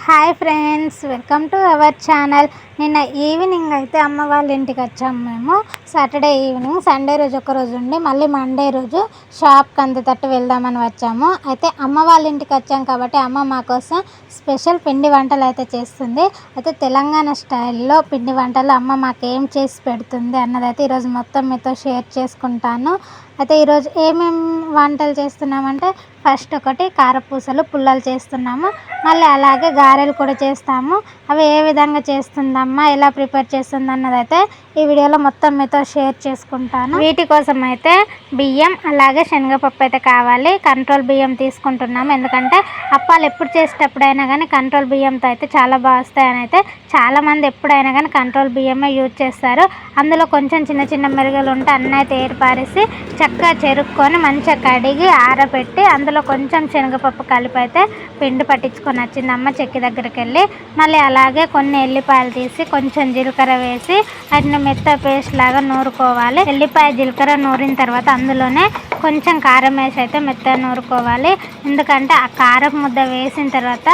Hi friends, welcome to our channel. నిన్న evening అయితే అమ్మ వాళ్ళ ఇంటికి వచ్చాము. మేము సాటర్డే ఈవినింగ్, సండే రోజు ఒకరోజు ఉండి మళ్ళీ మండే రోజు షాప్కి అంతతట్టు వెళ్దామని వచ్చాము. అయితే అమ్మ వాళ్ళ ఇంటికి వచ్చాం కాబట్టి అమ్మ మా కోసం స్పెషల్ పిండి వంటలు అయితే చేస్తుంది. అయితే తెలంగాణ స్టైల్లో పిండి వంటలు అమ్మ మాకేం చేసి పెడుతుంది అన్నదైతే ఈరోజు మొత్తం మీతో షేర్ చేసుకుంటాను. అయితే ఈరోజు ఏమేమి వంటలు చేస్తున్నామంటే, ఫస్ట్ ఒకటి కారపూసలు పుల్లలు చేస్తున్నాము. మళ్ళీ అలాగే గారెలు కూడా చేస్తాము. అవి ఏ విధంగా చేస్తుందమ్మా, ఎలా ప్రిపేర్ చేస్తుంది అన్నదైతే ఈ వీడియోలో మొత్తం మీతో షేర్ చేసుకుంటాను. వీటి కోసం అయితే బియ్యం అలాగే శనగపప్పు అయితే కావాలి. కంట్రోల్ బియ్యం తీసుకుంటున్నాము, ఎందుకంటే అప్పాలు ఎప్పుడు చేసేటప్పుడైనా కానీ కంట్రోల్ బియ్యంతో అయితే చాలా బాగా వస్తాయని అయితే చాలామంది ఎప్పుడైనా కానీ కంట్రోల్ బియ్యమే యూజ్ చేస్తారు. అందులో కొంచెం చిన్న చిన్న మెరుగులు ఉంటే అన్నీ అయితే ఏర్పారేసి చక్కగా చెరుక్కొని మంచిగా కడిగి ఆరబెట్టి అందులో కొంచెం శనగపప్పు కలిపి అయితే పిండి పట్టించుకొని వచ్చింది అమ్మ చెక్కి దగ్గరికి వెళ్ళి. మళ్ళీ అలాగే కొన్ని ఎల్లిపాయలు తీసి కొంచెం జీలకర్ర వేసి వాటిని మెత్త పేస్ట్ లాగా నూరుకోవాలి. ఎల్లిపాయ జీలకర్ర నూరిన తర్వాత అందులోనే కొంచెం కారం వేసి అయితే మెత్తగా నూరుకోవాలి. ఎందుకంటే ఆ కారం ముద్ద వేసిన తర్వాత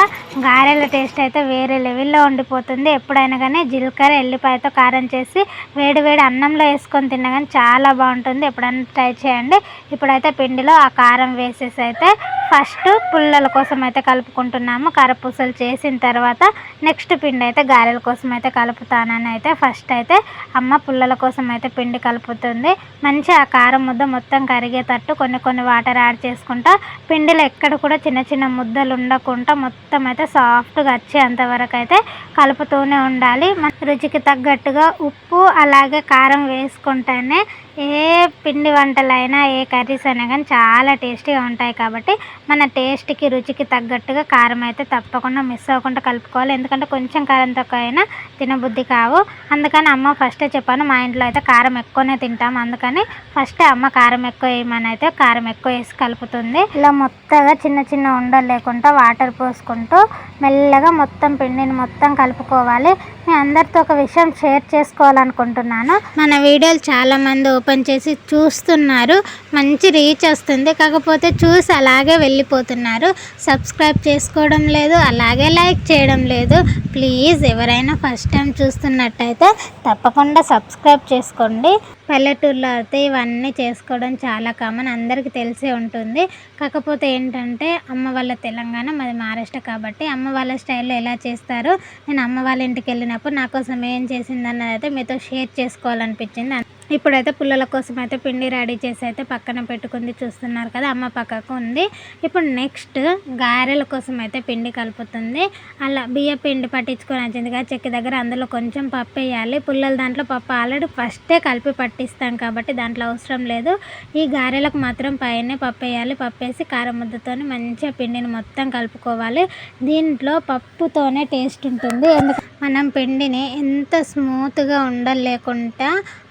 గారెల టేస్ట్ అయితే వేరే లెవెల్లో ఉండిపోతుంది. ఎప్పుడైనా కానీ జీలకర్ర ఎల్లిపాయతో కారం చేసి వేడి వేడి అన్నంలో వేసుకొని తిన్నా కానీ చాలా బాగుంటుంది. ఎప్పుడైనా ట్రై చేయండి. ఇప్పుడైతే పిండిలో ఆ కారం వేసేసి అయితే ఫస్ట్ పుల్లల కోసం అయితే కలుపుకుంటున్నాము. కారపూసలు చేసిన తర్వాత నెక్స్ట్ పిండి అయితే గారెల కోసం అయితే కలుపుతానని అయితే ఫస్ట్ అయితే అమ్మ పుల్లల కోసం అయితే పిండి కలుపుతుంది. మంచి ఆ కారం ముద్ద మొత్తం కరిగేటట్టు కొన్ని కొన్ని వాటర్ యాడ్ చేసుకుంటా పిండిలో ఎక్కడ కూడా చిన్న చిన్న ముద్దలు ఉండకుండా మొత్తం అయితే సాఫ్ట్గా వచ్చేంతవరకు అయితే కలుపుతూనే ఉండాలి. మన రుచికి తగ్గట్టుగా ఉప్పు అలాగే కారం వేసుకుంటేనే ఏ పిండి వంటలైనా ఏ కర్రీస్ అయినా కానీ చాలా టేస్టీగా ఉంటాయి. కాబట్టి మన టేస్ట్కి రుచికి తగ్గట్టుగా కారం అయితే తప్పకుండా మిస్ అవ్వకుండా కలుపుకోవాలి. ఎందుకంటే కొంచెం కారం తక్కువ అయినా తినబుద్ధి కావు. అందుకని అమ్మ ఫస్టే చెప్పాను, మా ఇంట్లో అయితే కారం ఎక్కువనే తింటాము. అందుకని ఫస్ట్ అమ్మ కారం ఎక్కువ వేయమని అయితే కారం ఎక్కువ వేసి కలుపుతుంది. ఇలా మొత్తగా చిన్న చిన్న ఉండలు లేకుండా వాటర్ పోసుకుంటూ మెల్లగా మొత్తం పిండిని మొత్తం కలుపుకోవాలి. మీ అందరితో ఒక విషయం షేర్ చేసుకోవాలనుకుంటున్నాను. మన వీడియోలు చాలామంది ఓపెన్ చేసి చూస్తున్నారు, మంచి రీచ్ వస్తుంది. కాకపోతే చూసి అలాగే వెళ్ళిపోతున్నారు, సబ్స్క్రైబ్ చేసుకోవడం లేదు, అలాగే లైక్ చేయడం లేదు. ప్లీజ్ ఎవరైనా ఫస్ట్ టైం చూస్తున్నట్టయితే తప్పకుండా సబ్స్క్రైబ్ చేసుకోండి. పల్లెటూరులో అయితే ఇవన్నీ చేసుకోవడం చాలా కామన్, అందరికీ తెలిసే ఉంటుంది. కాకపోతే ఏంటంటే అమ్మ వాళ్ళ తెలంగాణ, మాది మహారాష్ట్ర కాబట్టి అమ్మ వాళ్ళ స్టైల్లో ఎలా చేస్తారో నేను అమ్మ వాళ్ళ ఇంటికి వెళ్ళినప్పుడు నా కోసం ఏం చేసింది అన్నది అయితే మీతో షేర్ చేసుకోవాలనిపించింది. ఇప్పుడైతే పుల్లల కోసం అయితే పిండి రెడీ చేసి అయితే పక్కన పెట్టుకుంది, చూస్తున్నారు కదా, అమ్మ పక్కకు ఉంది. ఇప్పుడు నెక్స్ట్ గారెల కోసం అయితే పిండి కలుపుతుంది. అలా బియ్య పిండి పట్టించుకొని వచ్చింది కదా చెక్కి దగ్గర, అందులో కొంచెం పప్పు వేయాలి. పుల్లల దాంట్లో పప్పు ఆల్రెడీ ఫస్టే కలిపి పట్టిస్తాం కాబట్టి దాంట్లో అవసరం లేదు. ఈ గారెలకు మాత్రం పైనే పప్పు వేయాలి. పప్పు వేసి కారం ముద్దతో మంచిగా పిండిని మొత్తం కలుపుకోవాలి. దీంట్లో పప్పుతోనే టేస్ట్ ఉంటుంది. ఎందుకంటే మనం పిండిని ఎంత స్మూత్గా ఉండలేకుండా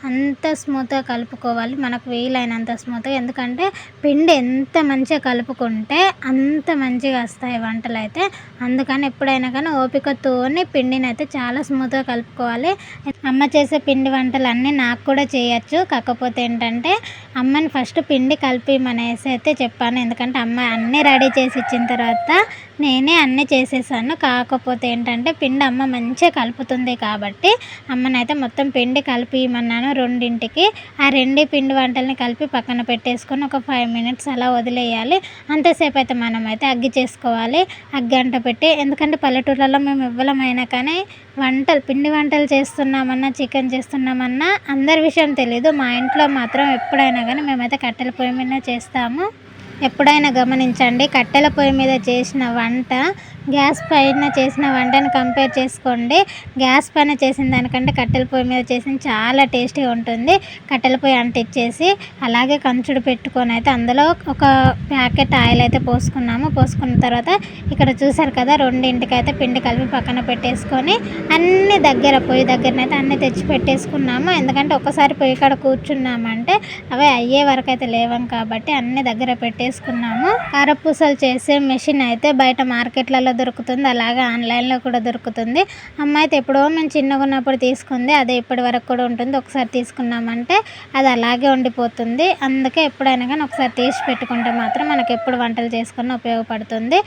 అంత స్మూత్గా కలుపుకోవాలి, మనకు వీలైనంత స్మూత్గా. ఎందుకంటే పిండి ఎంత మంచిగా కలుపుకుంటే అంత మంచిగా వస్తాయి వంటలు అయితే. అందుకని ఎప్పుడైనా కానీ ఓపికతోని పిండిని అయితే చాలా స్మూత్గా కలుపుకోవాలి. అమ్మ చేసే పిండి వంటలు అన్నీ నాకు కూడా చేయొచ్చు. కాకపోతే ఏంటంటే అమ్మని ఫస్ట్ పిండి కలిపిమనేసి అయితే చెప్పాను. ఎందుకంటే అమ్మ అన్నీ రెడీ చేసి ఇచ్చిన తర్వాత నేనే అన్నీ చేసేసాను. కాకపోతే ఏంటంటే పిండి అమ్మ మంచిగా కలుపుతుంది కాబట్టి అమ్మనైతే మొత్తం పిండి కలిపిమన్నాను రెండింటికి. ఆ రెండు పిండి వంటల్ని కలిపి పక్కన పెట్టేసుకొని ఒక 5 minutes అలా వదిలేయాలి. అంతసేపు అయితే మనం అయితే అగ్గి చేసుకోవాలి, అగ్గి అంట పెట్టి. ఎందుకంటే పల్లెటూర్లలో మేము ఎవ్వరమైనా కానీ పిండి వంటలు చేస్తున్నామన్నా చికెన్ చేస్తున్నామన్నా అందరి విషయం తెలీదు. మా ఇంట్లో మాత్రం ఎప్పుడైనా కానీ మేమైతే కట్టెల పొయ్యి మీద చేస్తాము. ఎప్పుడైనా గమనించండి, కట్టెల పొయ్యి మీద చేసిన వంట గ్యాస్ పైన చేసిన వంటను కంపేర్ చేసుకోండి. గ్యాస్ పైన చేసిన దానికంటే కట్టెల పొయ్యి మీద చేసిన చాలా టేస్టీగా ఉంటుంది. కట్టెల పొయ్యి అంటించేసి అలాగే కంచుడు పెట్టుకొని అయితే అందులో ఒక ప్యాకెట్ ఆయిల్ అయితే పోసుకున్నాము. పోసుకున్న తర్వాత ఇక్కడ చూసారు కదా, రెండింటికి అయితే పిండి కలిపి పక్కన పెట్టేసుకొని అన్ని దగ్గర పొయ్యి దగ్గరనైతే అన్నీ తెచ్చి పెట్టేసుకున్నాము. ఎందుకంటే ఒకసారి పొయ్యి కాడ కూర్చున్నామంటే అవి అయ్యే వరకు అయితే లేవం కాబట్టి అన్ని దగ్గర పెట్టేసి చేసుకున్నాము. కారపూసలు చేసే మెషిన్ అయితే బయట మార్కెట్లలో దొరుకుతుంది, అలాగే ఆన్లైన్లో కూడా దొరుకుతుంది. అమ్మ అయితే ఎప్పుడో మేము చిన్నగా ఉన్నప్పుడు తీసుకుంది, అదే ఇప్పటి వరకు కూడా ఉంటుంది. ఒకసారి తీసుకున్నామంటే అది అలాగే ఉండిపోతుంది. అందుకే ఎప్పుడైనా కానీ ఒకసారి తీసి పెట్టుకుంటే మాత్రం మనకు ఎప్పుడు వంటలు చేసుకుని ఉపయోగపడుతుంది.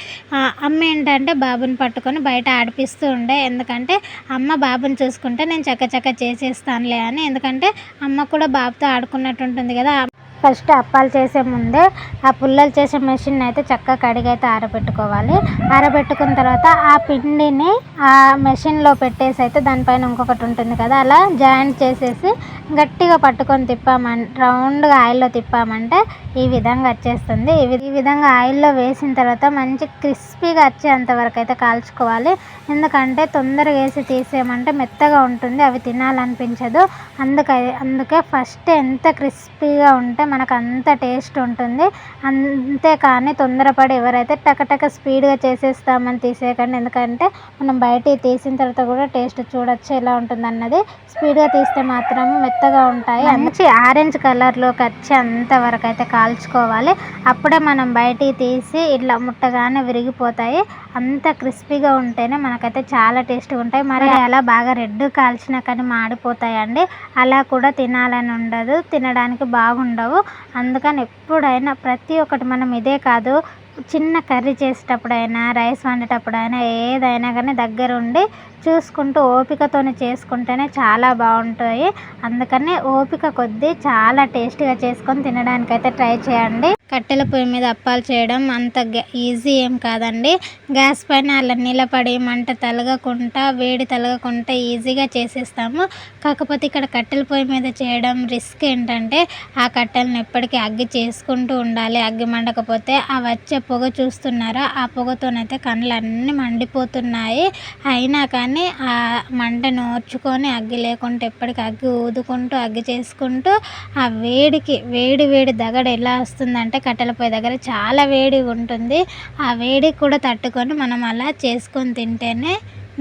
అమ్మ ఏంటంటే బాబుని పట్టుకొని బయట ఆడిపిస్తూ ఉండే, ఎందుకంటే అమ్మ బాబుని చూసుకుంటే నేను చక్కచక్క చేసేస్తానులే అని. ఎందుకంటే అమ్మ కూడా బాబుతో ఆడుకున్నట్టు ఉంటుంది కదా. ఫస్ట్ అప్పాలు చేసే ముందే ఆ పుల్లలు చేసే మెషిన్ అయితే చక్కగా కడిగైతే ఆరబెట్టుకోవాలి. ఆరబెట్టుకున్న తర్వాత ఆ పిండిని ఆ మెషిన్లో పెట్టేసి అయితే దానిపైన ఇంకొకటి ఉంటుంది కదా, అలా జాయింట్ చేసేసి గట్టిగా పట్టుకొని రౌండ్గా ఆయిల్లో తిప్పామంటే ఈ విధంగా వచ్చేస్తుంది. ఈ విధంగా ఆయిల్లో వేసిన తర్వాత మంచి క్రిస్పీగా వచ్చేంత వరకు అయితే కాల్చుకోవాలి. ఎందుకంటే తొందరగా వేసి తీసేయమంటే మెత్తగా ఉంటుంది, అవి తినాలనిపించదు. అందుకే ఫస్ట్ ఎంత క్రిస్పీగా ఉంటే మనకు అంత టేస్ట్ ఉంటుంది. అంతేకాని తొందరపడి ఎవరైతే టకటక స్పీడ్గా చేసేస్తామని తీసేయకండి. ఎందుకంటే మనం బయట తీసిన తర్వాత కూడా టేస్ట్ చూడొచ్చు ఎలా ఉంటుంది అన్నది. స్పీడ్గా తీస్తే మాత్రం మెత్తగా ఉంటాయి. మంచి ఆరెంజ్ కలర్లోకి వచ్చేంత వరకు అయితే కాల్చుకోవాలి. అప్పుడే మనం బయటికి తీసి ఇట్లా ముట్టగానే విరిగిపోతాయి. అంత క్రిస్పీగా ఉంటేనే మనకైతే చాలా టేస్ట్గా ఉంటాయి. మరి అలా బాగా రెడ్ కాల్చినా కానీ మాడిపోతాయండి, అలా కూడా తినాలని ఉండదు, తినడానికి బాగుండవు. అందుకని ఎప్పుడైనా ప్రతి ఒక్కటి మనం ఇదే కాదు, చిన్న కర్రీ చేసేటప్పుడైనా రైస్ వండేటప్పుడైనా ఏదైనా కానీ దగ్గరుండి చూసుకుంటూ ఓపికతో చేసుకుంటేనే చాలా బాగుంటాయి. అందుకని ఓపిక కొద్దీ చాలా టేస్టీగా చేసుకొని తినడానికైతే ట్రై చేయండి. కట్టెల పొయ్యి మీద అప్పాలు చేయడం అంత ఈజీ ఏం కాదండి. గ్యాస్ పైన అలా నిలబడి మంట తలగకుండా వేడి తలగకుండా ఈజీగా చేసేస్తాము. కాకపోతే ఇక్కడ కట్టెల పొయ్యి మీద చేయడం రిస్క్ ఏంటంటే ఆ కట్టెలను ఎప్పటికీ అగ్గి చేసుకుంటూ ఉండాలి. అగ్గి మండకపోతే ఆ వచ్చే పొగ చూస్తున్నారా, ఆ పొగతోనైతే కళ్ళు అన్నీ మండిపోతున్నాయి. అయినా కానీ ఆ మంటను ఓర్చుకొని అగ్గి లేకుంటే ఎప్పటికీ అగ్గి ఊదుకుంటూ అగ్గి చేసుకుంటూ ఆ వేడికి వేడి దగడ ఎలా వస్తుందంటే కట్టెల పొయ్యి దగ్గర చాలా వేడిగా ఉంటుంది. ఆ వేడికి కూడా తట్టుకొని మనం అలా చేసుకొని తింటేనే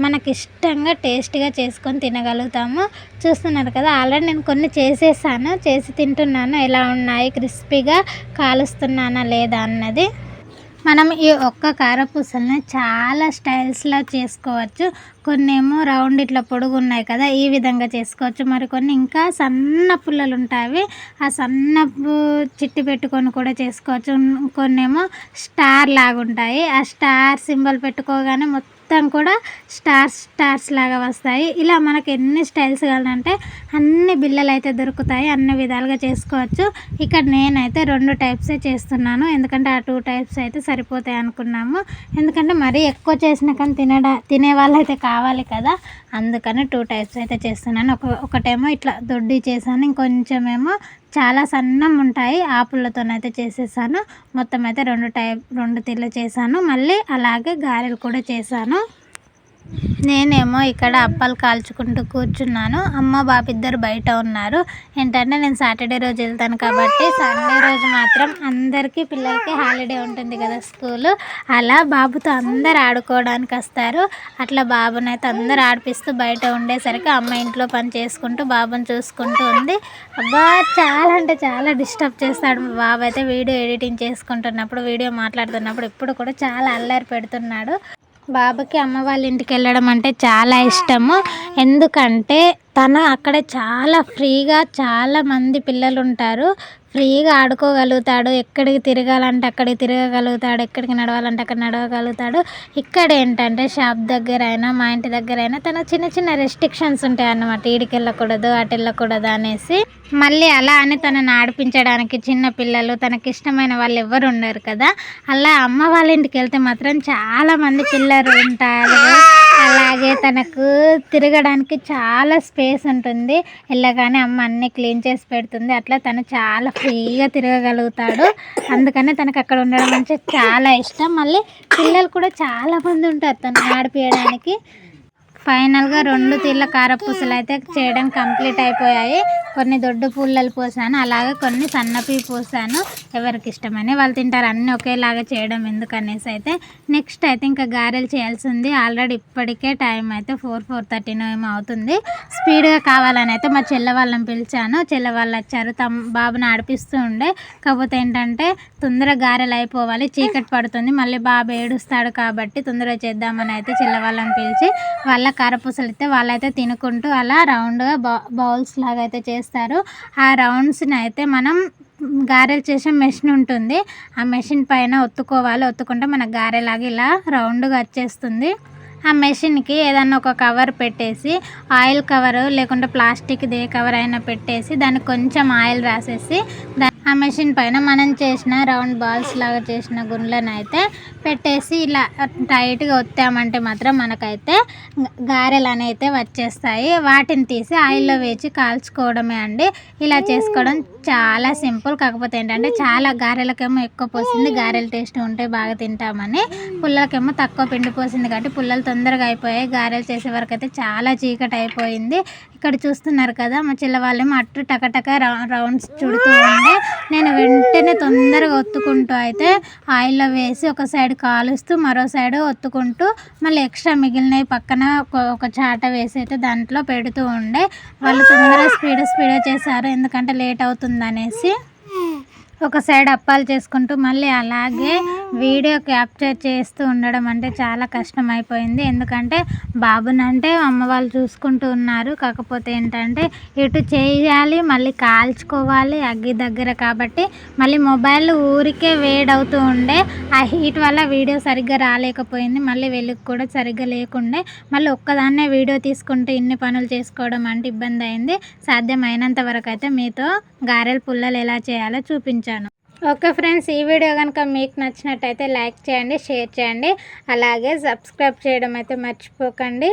మనకి ఇష్టంగా టేస్టీగా చేసుకొని తినగలుగుతాము. చూస్తున్నారు కదా, ఆల్రెడీ నేను కొన్ని చేసేసాను, చేసి తింటున్నాను. ఎలా ఉన్నాయి, క్రిస్పీగా కాలుస్తున్నానా లేదా అన్నది. మనం ఈ ఒక్క కారపూసల్ని చాలా స్టైల్స్లో చేసుకోవచ్చు. కొన్ని ఏమో రౌండ్ ఇట్లా పొడుగు ఉన్నాయి కదా, ఈ విధంగా చేసుకోవచ్చు. మరికొన్ని ఇంకా సన్న పుల్లలు ఉంటాయి, ఆ సన్నపు చిట్టి పెట్టుకొని కూడా చేసుకోవచ్చు. కొన్ని ఏమో స్టార్ లాగా ఉంటాయి, ఆ స్టార్ సింబల్ పెట్టుకోగానే మొత్తం కూడా స్టార్స్ లాగా వస్తాయి. ఇలా మనకి ఎన్ని స్టైల్స్ కావాలంటే అన్ని బిళ్ళలు అయితే దొరుకుతాయి, అన్ని విధాలుగా చేసుకోవచ్చు. ఇక్కడ నేనైతే 2 టైప్సే చేస్తున్నాను, ఎందుకంటే ఆ 2 టైప్స్ అయితే సరిపోతాయి అనుకున్నాము. ఎందుకంటే మరీ ఎక్కువ చేసినా కానీ తినే వాళ్ళు అయితే కావాలి కదా, అందుకని 2 టైప్స్ అయితే చేస్తున్నాను. ఒకటేమో ఇట్లా దొడ్డి చేశాను, ఇంకొంచెం ఏమో చాలా సన్నం ఉంటాయి ఆ పుల్లతోనైతే చేసేసాను. మొత్తం అయితే 2 తీర్లు చేశాను. మళ్ళీ అలాగే గారెలు కూడా చేశాను. నేనేమో ఇక్కడ అప్పాలు కాల్చుకుంటూ కూర్చున్నాను. అమ్మ బాబు ఇద్దరు బయట ఉన్నారు. ఏంటంటే నేను సాటర్డే రోజు వెళ్తాను కాబట్టి సండే రోజు మాత్రం అందరికీ పిల్లలకి హాలిడే ఉంటుంది కదా స్కూలు, అలా బాబుతో అందరు ఆడుకోవడానికి వస్తారు. అట్లా బాబునైతే అందరు ఆడిపిస్తూ బయట ఉండేసరికి అమ్మ ఇంట్లో పని చేసుకుంటూ బాబుని చూసుకుంటూ ఉంది. అబ్బా చాలా అంటే చాలా డిస్టర్బ్ చేస్తాడు మా బాబు అయితే. వీడియో ఎడిటింగ్ చేసుకుంటున్నప్పుడు, వీడియో మాట్లాడుతున్నప్పుడు ఎప్పుడు కూడా చాలా అల్లరి పెడుతున్నాడు. బాబుకి అమ్మ వాళ్ళ ఇంటికి వెళ్ళడం అంటే చాలా ఇష్టము. ఎందుకంటే తను అక్కడ చాలా ఫ్రీగా, చాలామంది పిల్లలు ఉంటారు, ఫ్రీగా ఆడుకోగలుగుతాడు. ఎక్కడికి తిరగాలంటే అక్కడికి తిరగగలుగుతాడు, ఎక్కడికి నడవాలంటే అక్కడ నడవగలుగుతాడు. ఇక్కడ ఏంటంటే షాప్ దగ్గర అయినా మా ఇంటి దగ్గర అయినా తన చిన్న రెస్ట్రిక్షన్స్ ఉంటాయి అన్నమాట. ఈడికి వెళ్ళకూడదు, అటు వెళ్ళకూడదు అనేసి. మళ్ళీ అలా అని తనని ఆడిపించడానికి చిన్న పిల్లలు, తనకి ఇష్టమైన వాళ్ళు ఎవరు ఉండరు కదా. అలా అమ్మ వాళ్ళ ఇంటికి వెళ్తే మాత్రం చాలామంది పిల్లలు ఉంటారు. అలాగే తనకు తిరగడానికి చాలా స్పేస్ ఉంటుంది. వెళ్ళగానే అమ్మ అన్నీ క్లీన్ చేసి పెడుతుంది. అట్లా తను చాలా ఫ్రీగా తిరగగలుగుతాడు. అందుకనే తనకు అక్కడ ఉండడం అంటే చాలా ఇష్టం. మళ్ళీ పిల్లలు కూడా చాలామంది ఉంటారు తను ఆడిపించడానికి. ఫైనల్గా 2 తీర్ల కారపూసలు అయితే చేయడం కంప్లీట్ అయిపోయాయి. కొన్ని దొడ్డు పుల్లలు పోసాను, అలాగే కొన్ని సన్నపి పోసాను. ఎవరికి ఇష్టమని వాళ్ళు తింటారు, అన్నీ ఒకేలాగా చేయడం ఎందుకనేసి అయితే నెక్స్ట్ అయితే ఇంకా గారెలు చేయాల్సి ఉంది. ఆల్రెడీ ఇప్పటికే టైం అయితే 4:30 ఏమో అవుతుంది. స్పీడ్గా కావాలని అయితే మా చెల్లె వాళ్ళని పిలిచాను. చెల్లె వాళ్ళు వచ్చారు, బాబుని ఆడిపిస్తూ ఉండే. కాకపోతే ఏంటంటే తొందరగా గారెలు అయిపోవాలి, చీకటి పడుతుంది, మళ్ళీ బాబు ఏడుస్తాడు కాబట్టి తొందరగా చేద్దామని అయితే చెల్లె వాళ్ళని పిలిచి వాళ్ళ కారపూసలు అయితే వాళ్ళైతే తినుకుంటూ అలా రౌండ్గా బౌల్స్ లాగా అయితే చేస్తారు. ఆ రౌండ్స్ని అయితే మనం గారెలు చేసే మెషిన్ ఉంటుంది, ఆ మెషిన్ పైన ఒత్తుకోవాలి. ఒత్తుకుంటే మన గారెలాగా ఇలా రౌండ్గా వచ్చేస్తుంది. ఆ మెషిన్కి ఏదన్నా ఒక కవర్ పెట్టేసి, ఆయిల్ కవర్ లేకుంటే ప్లాస్టిక్ది ఏ కవర్ అయినా పెట్టేసి దానికి కొంచెం ఆయిల్ రాసేసి ఆ మెషిన్ పైన మనం చేసిన రౌండ్ బాల్స్ లాగా చేసిన గుండ్లను అయితే పెట్టేసి ఇలా టైట్గా ఒత్తామంటే మాత్రం మనకైతే గారెలు అయితే వచ్చేస్తాయి. వాటిని తీసి ఆయిల్లో వేసి కాల్చుకోవడమే అండి. ఇలా చేసుకోవడం చాలా సింపుల్. కాకపోతే ఏంటంటే చాలా గారెలకేమో ఎక్కువ పోసింది, గారెల టేస్ట్ ఉంటే బాగా తింటామని, పుల్లలకేమో తక్కువ పిండి పోసింది కాబట్టి పుల్లలు తొందరగా అయిపోయాయి. గారెలు చేసే వరకు అయితే చాలా చీకటి అయిపోయింది. ఇక్కడ చూస్తున్నారు కదా, మా చెల్ల వాళ్ళేమో అట్టు టకటక రౌండ్స్ చుడుతూ ఉండే. నేను వెంటనే తొందరగా ఒత్తుకుంటూ అయితే ఆయిల్లో వేసి ఒక సైడ్ కాలుస్తూ మరో సైడ్ ఒత్తుకుంటూ మళ్ళీ ఎక్స్ట్రా మిగిలినవి పక్కన ఒక చాట వేసి అయితే దాంట్లో పెడుతూ ఉండే. వాళ్ళు తొందరగా స్పీడ్గా చేశారు, ఎందుకంటే లేట్ అవుతుంది అనేసి. ఒక సైడ్ అప్పాలు చేసుకుంటూ మళ్ళీ అలాగే వీడియో క్యాప్చర్ చేస్తూ ఉండడం అంటే చాలా కష్టం అయిపోయింది. ఎందుకంటే బాబునంటే అమ్మ వాళ్ళు చూసుకుంటూ ఉన్నారు. కాకపోతే ఏంటంటే ఇటు చేయాలి, మళ్ళీ కాల్చుకోవాలి అగ్గి దగ్గర కాబట్టి మళ్ళీ మొబైల్ ఊరికే వేడవుతూ ఉండే. ఆ హీట్ వల్ల వీడియో సరిగ్గా రాలేకపోయింది, మళ్ళీ వెలుగు కూడా సరిగ్గా లేకుండే. మళ్ళీ ఒక్కదాన్నే వీడియో తీసుకుంటూ ఇన్ని పనులు చేసుకోవడం అంటే ఇబ్బంది అయింది. సాధ్యమైనంత వరకు అయితే మీతో గారెల పుల్లలు ఎలా చేయాలో చూపించాను. ఓకే ఫ్రెండ్స్, ఈ వీడియో కనుక మీకు నచ్చినట్టయితే లైక్ చేయండి, షేర్ చేయండి, అలాగే సబ్స్క్రైబ్ చేయడం అయితే మర్చిపోకండి.